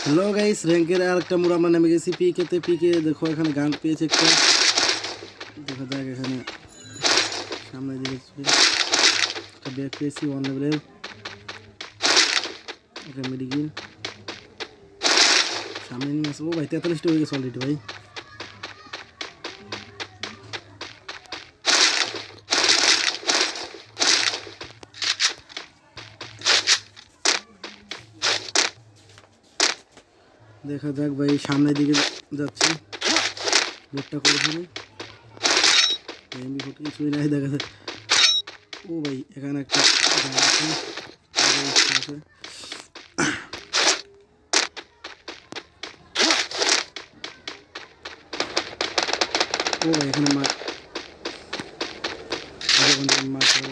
Hello guys, র্যাঙ্কের আর একটা মোড় আমরা নেমে গেছি পিকেতে। পিকে দেখো এখানে গান পেয়েছে একটা, দেখা যাক এখানে সামনে দিকে একটা ব্যাগ পেয়েছি 1 লেভেলের, একটা মেডিকেল সামনে নিয়ে আসবো। ভাই 43টা হয়ে গেছে অলরেডি ভাই। দেখা যাক ভাই, সামনের দিকে যাচ্ছি, বেটটা করে ফেলি। এমবি ফটো কিছুই নাই দেখা যাক। ও ভাই এখানে একটা আছে, ও ভাই এখানে মার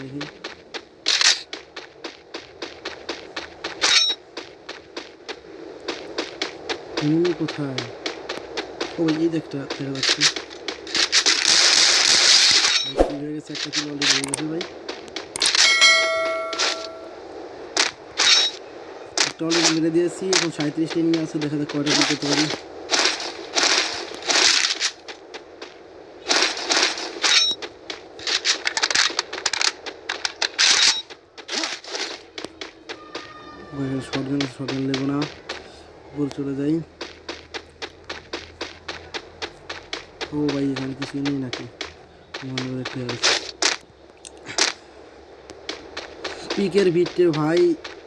দেখি। এনিমি কোথায়? ও ভাই এই দেখটা দেখা যাচ্ছে। হয়ে গেছে, একটা কিলো অলরেডি হয়ে গেছে ভাই। একটা অলরেডি মেরে দিয়েছি, এখন 37টা এনিমি আছে, দেখা যাক কয়টা কিল করতে পারি। শটগান নেবো না, উপর চলে যাই। ও ভাই এখানে কিছুই নেই নাকি? পিকের ভিড়তে ভাই,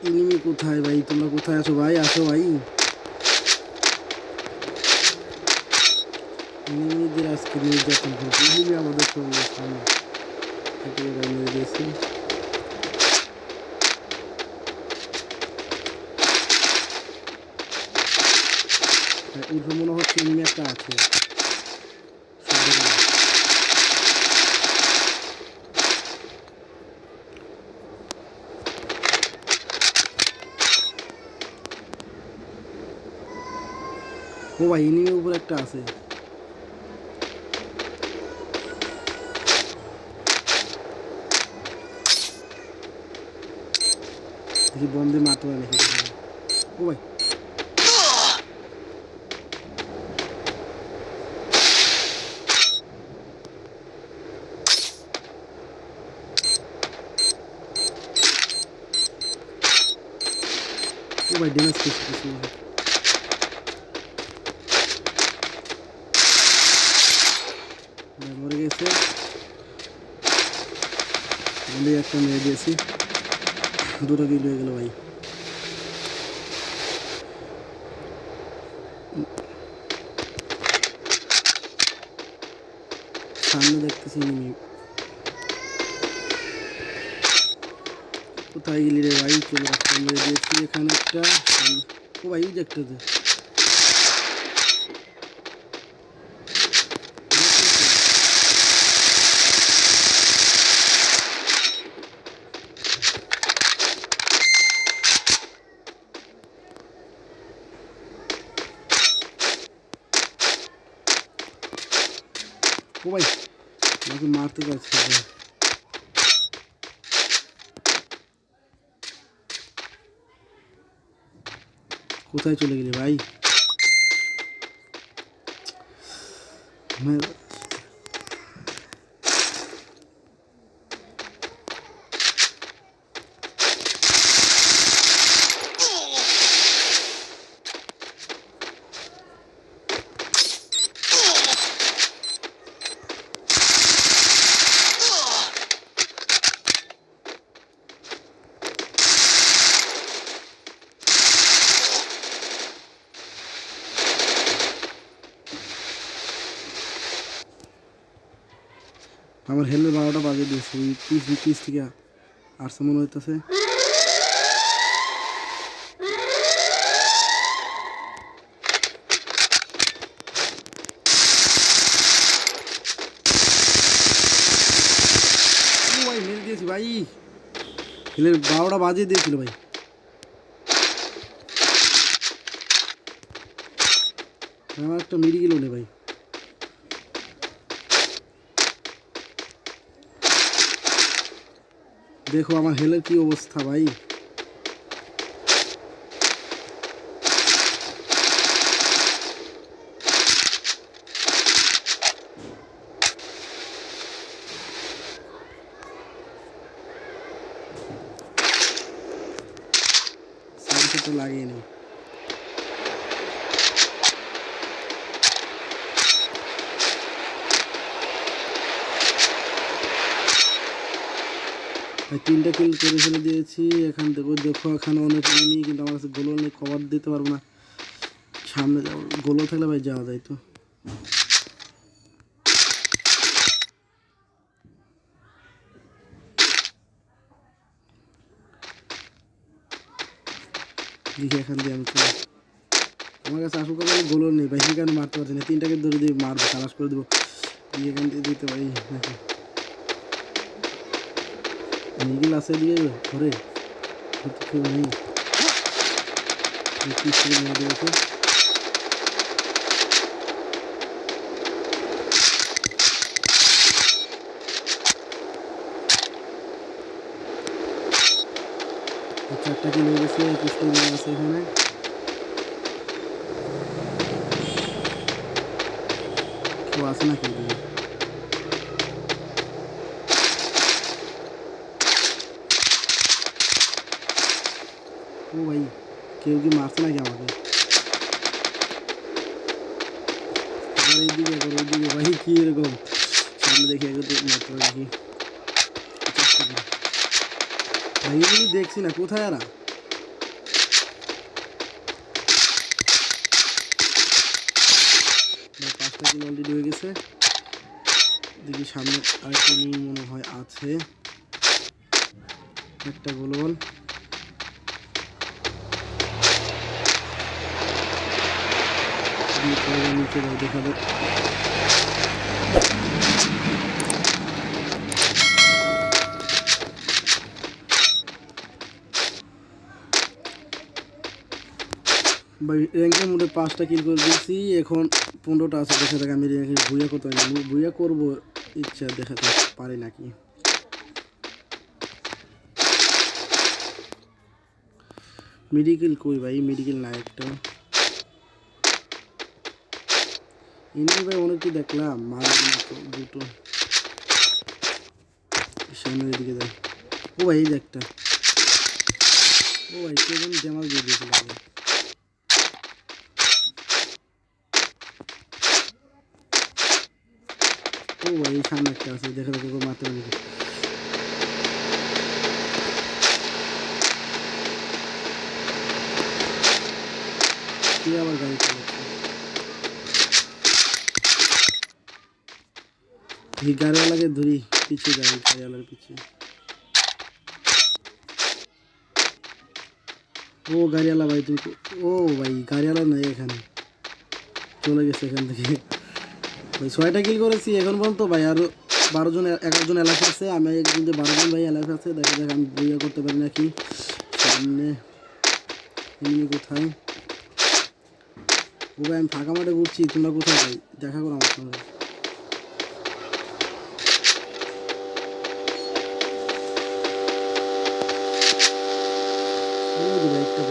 এনিমি কোথায় ভাই? তোমরা কোথায় আছো ভাই? আসো ভাই, এনিমিদের আজকে নির্যাতন করছে। এনিমি আমাদের সঙ্গে সামনে মেরে দিয়েছে। উঠে মনে হচ্ছে এনিমি একটা আছে। ও ভাই এনিমির উপর একটা আছে। দেখি বন্ধে মাত্রা নাকি। ও ভাই ড্যামেজ কিছু কিছু মরে গেছে। বন্ধে একটা মেরে দিয়েছি, দুটো কিল হয়ে গেল ভাই। সামনে দেখতেছি এনিমি। কোথায় গেলি রে ভাই? চলে একটা মেরে দিয়েছি এখানে একটা। ও ভাই এই যে একটা, ও ভাই আমাকে মারতে যাচ্ছে। কোথায় চলে গেলি ভাই? আমার হেলমেট 12টা বাজে দিয়েছে। ওই পিস থেকে আসছে মনে হইতেছে। ভাই মেরে দিয়েছি ভাই, হেলমেট 12টা বাজে দিয়েছিল ভাই। আমার একটা মেডিকেল হলে ভাই। দেখো আমার হেলের কি অবস্থা ভাই। হেডশটটা লাগিয়ে নেই। তিনটা কিল করে ফেলে দিয়েছি। এখান থেকে দেখো এখানে অনেক এনিমি, কিন্তু আমার কাছে গোলও নেই, কভার দিতে পারবো না। সামনে যাবো, গোলও থাকলে ভাই যাওয়া যায় তো। দেখি এখান দিয়ে আমি চলে, আমার কাছে আসুক গোলও নেই ভাই, সেখানে মারতে পারছি না। তিনটাকে ধরে দিয়ে মারবো, খালাস করে দেবো। এখান দিয়ে দিতে পারি নাকি মিডিল আছে দিয়ে ধরে কেউ নেই। দিয়েছে চারটা কিলো গেছে, 21টা কিলো আছে এখানে। কেউ আছে নাকি? ও ভাই, কেউ কি মারছে নাকি আমাকে? এইদিকে ওইদিকে ভাই, কি এরকম সামনে দেখি একটু মারতে পারি দেখি। ভাই এগুলি দেখছি না, কোথায় এরা? পাঁচটা কিলো অলরেডি হয়ে গেছে। দেখি সামনে আরেকটা মনে হয় আছে, একটা গোলবল। নিচে যাই, দেখা যাক। ভাই র্যাঙ্কের মোডে 5টা কিল করে দিয়েছি, এখন 15টা আছে। দেখা যাক আমি র্যাঙ্কে ভুইয়া করতে পারি, ভুইয়া করবো ইচ্ছা, দেখাতে পারি নাকি। মেডিকেল কই ভাই? মেডিকেল না একটা। এমনি ভাই অনেকটি দেখলাম, মারার মতো দুটো। সামনের দিকে যাই। ও ভাই এই যে একটা। ও ভাই কেমন ড্যামেজ দিয়ে দিয়েছিল। ও ভাই এই সামনে একটা আছে, দেখা দেখো মারতে পারি। আবার গাড়ি চালাচ্ছে, এই গাড়িওয়ালাকে ধরি, পিছিয়ে যাই গাড়িওয়ালার পিছিয়ে। ও গাড়িওয়ালা ভাই তুমি, ও ভাই গাড়িওয়ালা নাই এখানে, চলে গেছে এখান থেকে। ভাই 6টা কিল করেছি এখন পর্যন্ত ভাই, আরও 12জন 11জন এলাকা আছে, আমি কিন্তু 12জন ভাই এলাকা আছে। দেখা যাক আমি বইয়া করতে পারি নাকি। সামনে এমনি কোথায়? ও ভাই আমি ফাঁকা মাঠে ঘুরছি, তোমরা কোথায় ভাই? দেখা করো আমার সঙ্গে। একটা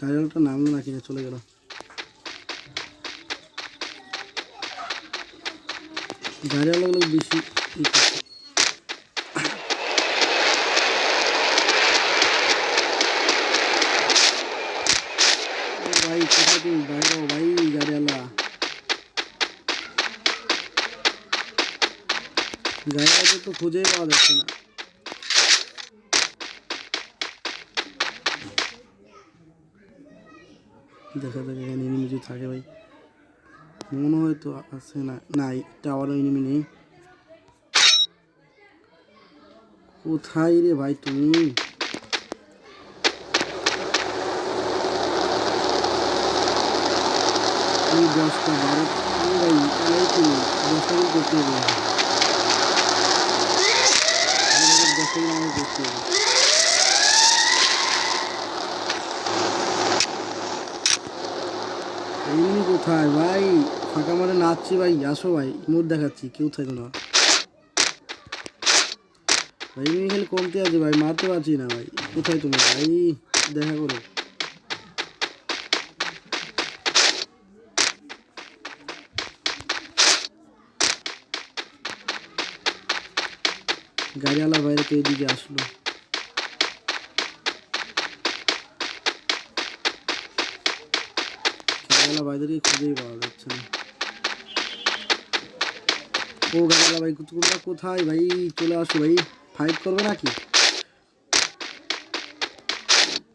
গাড়িওয়ালাটা নামলো না কিনে চলে গেল। গাড়িওয়ালাগুলো বেশি ভাই, কোথায় তুমি বাইরে ভাই? গাড়িওয়ালা তো খুঁজেই পাওয়া যাচ্ছে না। দেখা যাক এখানে এনিমি যদি থাকে ভাই, মনে হয় তো আছে না। নাই, টাওয়ারও এনিমি নেই। কোথায় রে ভাই তুমি? 10টা 12 ভাই, এলাই তুমি 10টা কিল করতে হবে। 10টা কিল আমাকে করতে হবে। এনিমি কোথায় ভাই? ফাঁকা মাঠে নাচছি ভাই, আসো ভাই, মুড দেখাচ্ছি, কেউ থাকে না ভাই। এনিমি খালি কমতে আছে ভাই, মারতে পারছি না ভাই। কোথায় তুমি ভাই? দেখা করো। গাড়িওয়ালা বাইরে তো এদিকে আসলো। গাড়িওয়ালা ভাইদেরকে খুঁজেই পাওয়া যাচ্ছে না। ও গাড়িওয়ালা ভাই তোমরা কোথায় ভাই? চলে আসো ভাই, ফাইট করবে নাকি?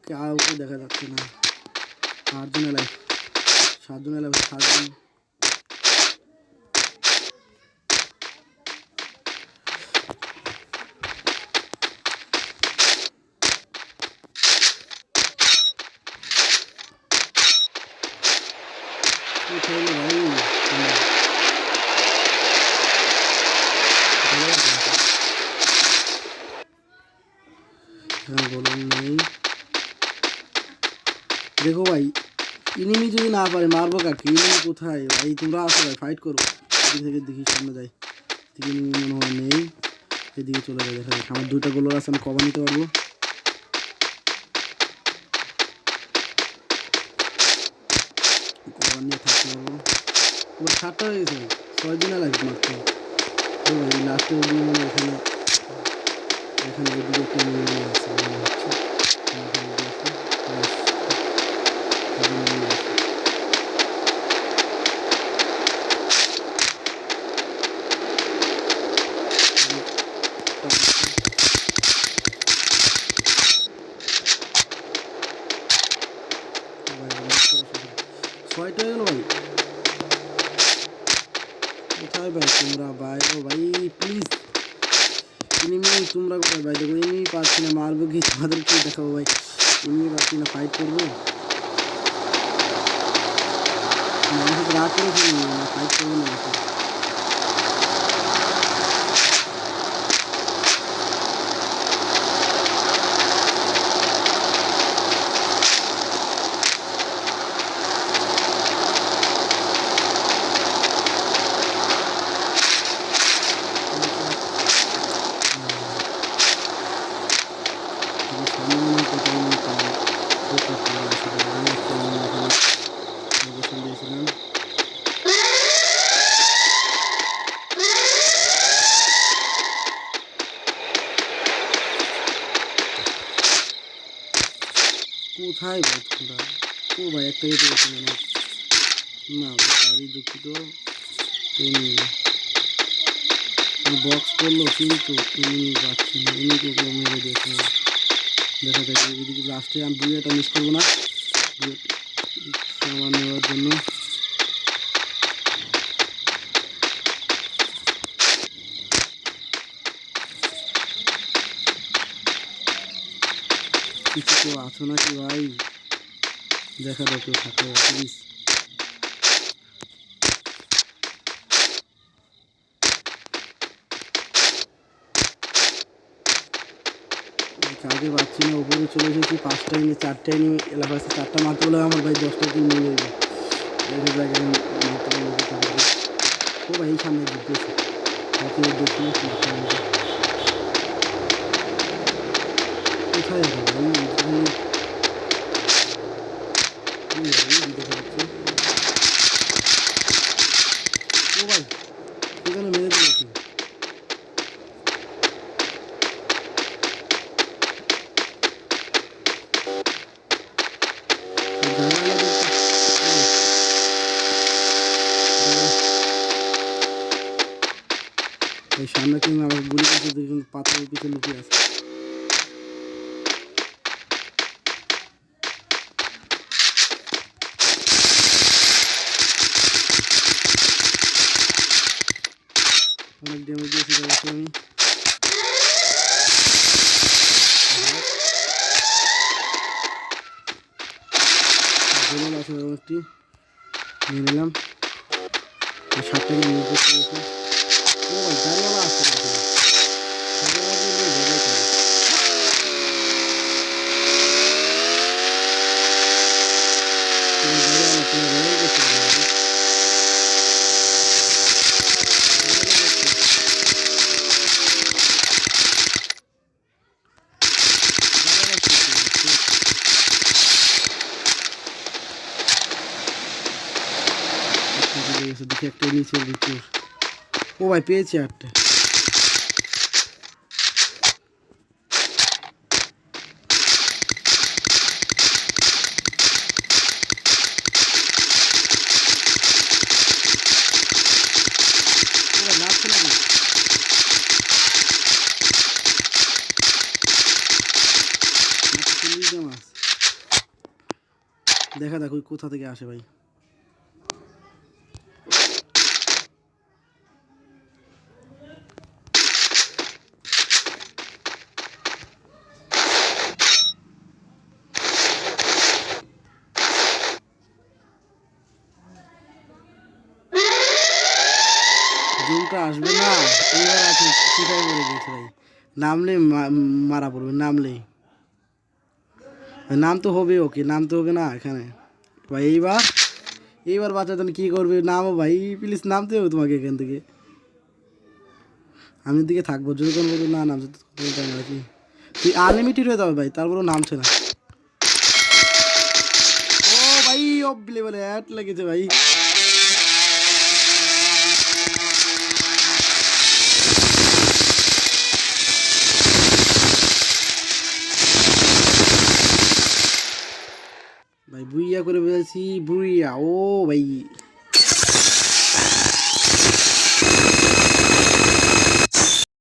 কাউকে দেখা যাচ্ছে না। 8জন এলাই, 7জন এলাই, 7জন। কোথায় রে ভাই তোমরা? হ্যাঁ বলুন নেই। দেখো ভাই, ইনিমি যদি না পারে মারবো কাকে? ইনিমি কোথায় ভাই? তোমরা আসো ভাই, ফাইট করো। এদিক থেকে দেখি সামনে যাই, এদিকে ইনিমি মনে হয় নেই, এদিকে চলে যায়। দেখা যাক আমার 2টা গোলার আছে, আমি কভার নিতে পারবো। কভার নিয়ে থাকতে পারবো। ওর 7টা হয়ে গেছে, 6 দিনে লাগবে মাত্র। ও ভাই লাস্টের দিন মানে এখানে এখানে এদিকে একটা ইনিমি আছে মনে হচ্ছে। ছয়টা হয়ে গেল ভাই। কোথায় ভাই তোমরা ভাই? ও ভাই প্লিজ, এনিমি তোমরা কোথায় ভাই? দেখো এনিমি পাচ্ছি না, মারবো কি তোমাদের কি দেখাবো ভাই? এনিমি পাচ্ছি না, ফাইট করবো মানুষ রাগ করেছি না, ফাইট করবো না। কোথায় ভাই তোমরা? ও ভাই একটাকে পেয়েছি মনে হচ্ছে। না সরি দুঃখিত, বক্স করলো কিন্তু এনিমি পাচ্ছি না, এনিমিকে মেরে দিয়েছে। দেখা যাক এদিকে লাস্টে আমি বুয়েটা মিস করবো না সামান নেওয়ার জন্য। কিছু কেউ আছো নাকি ভাই? দেখা দাও কেউ থাকে প্লিজ। কাউকে পাচ্ছি না, উপরে চলে এসেছি। 5টা এনে 4টা এনে এলাকা আছে, 4টা মাত্র হলে আমার ভাই 10টা দিন নিয়ে যাবে। ও ভাই এই সামনে দেখতেছি, দেখি কোথায় ভাই? ও ভাই এখানে মেরে দিয়েছি। এই সামনে কিন্তু আমার গুলি করতে দেখুন, পাথরের পিছনে লুকিয়ে আছে। অনেক ড্যামেজ দিয়েছি তাদেরকে আমি। গোলাল আছে একটি নিয়ে নিলাম, 7টাকে নিয়ে করতে গেছি। ও ভাই গাড়িওয়ালা আসছে, দেখি একটা নিচে ভিতর। ও ভাই পেয়েছি 8টা। দেখা দেখো কোথা থেকে আসে ভাই। জুমটা আসবে না, এবার আছে কোথায় পড়ে গেছে ভাই। নামলে মারা পড়বে, নামলেই নাম তো হবে, ওকে নাম তো হবে না এখানে ভাই। এইবার এইবার বাচ্চা তুমি কী করবে, নামো ভাই প্লিজ, নামতে হবে তোমাকে এখান থেকে। আমি দিকে থাকবো যতক্ষণ বলবো না নামছে ততক্ষণ আছি। তুই আনলিমিটেড হয়ে যাবে ভাই, তারপরেও নামছে না। ও ভাই অফ লেভেলে অ্যাড লেগেছে ভাই। ভাই বুইয়া করে বলেছি, বুইয়া ও ভাই।